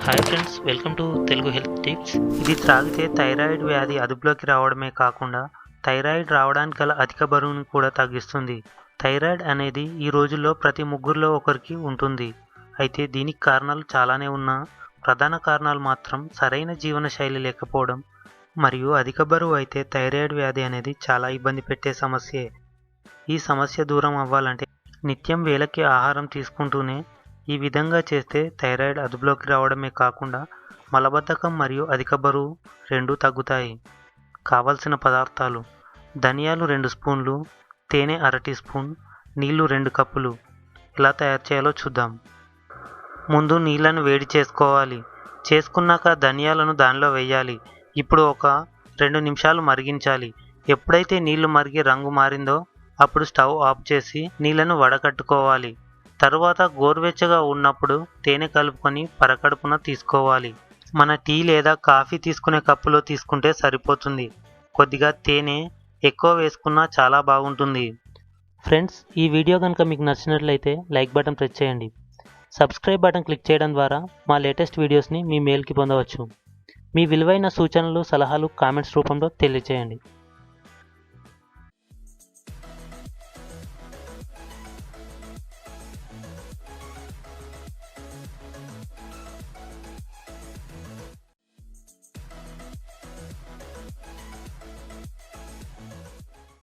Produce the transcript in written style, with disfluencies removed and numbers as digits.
Hi friends, welcome to Telugu health tips. ఇది త్రాగితే thyroid వ్యాధి అదుపులోకి రావడమే కాకుండా థైరాయిడ్ రావడానికి గల అధిక బరువును కూడా తగ్గిస్తుంది. థైరాయిడ్ అనేది ఈ రోజుల్లో ప్రతి ముగ్గురులో ఒకరికి ఉంటుంది. అయితే దీనికి కారణాలు చాలానే ఉన్నా ప్రధాన కారణాలు మాత్రం సరైన జీవనశైలి లేకపోవడం మరియు అధిక బరువు అయితే థైరాయిడ్ వ్యాధి అనేది చాలా ఇబ్బంది పెట్టే సమస్యే. ఈ సమస్య దూరం అవ్వాలంటే నిత్యం వేళకి ఆహారం తీసుకుంటూనే ఈ విధంగా చేస్తే థైరాయిడ్ అదుపులోకి రావడమే కాకుండా మలబద్ధకం మరియు అధిక బరువు రెండూ తగ్గుతాయి. కావలసిన పదార్థాలు: ధనియాలు 2 స్పూన్లు, తేనె అర టీ స్పూన్, నీళ్లు 2 కప్పులు. ఎలా తయారు చేయాలో చూద్దాం. ముందు నీళ్లను వేడి చేసుకోవాలి. చేసుకున్నాక ధనియాలను దానిలో వేయాలి. ఇప్పుడు ఒక 2 నిమిషాలు మరిగించాలి. ఎప్పుడైతే నీళ్లు మరిగి రంగు మారిందో అప్పుడు స్టవ్ ఆఫ్ చేసి నీళ్లను వడకట్టుకోవాలి. తరువాత గోరువెచ్చగా ఉన్నప్పుడు తేనె కలుపుకొని పరకడుపున తీసుకోవాలి. మన టీ లేదా కాఫీ తీసుకునే కప్పులో తీసుకుంటే సరిపోతుంది. కొద్దిగా తేనె ఎక్కువ వేసుకున్నా చాలా బాగుంటుంది. ఫ్రెండ్స్, ఈ వీడియో కనుక మీకు నచ్చినట్లయితే లైక్ బటన్ ప్రెస్ చేయండి. సబ్స్క్రైబ్ బటన్ క్లిక్ చేయడం ద్వారా మా లేటెస్ట్ వీడియోస్ని మీ మెయిల్కి పొందవచ్చు. మీ విలువైన సూచనలు, సలహాలు కామెంట్స్ రూపంలో తెలియజేయండి.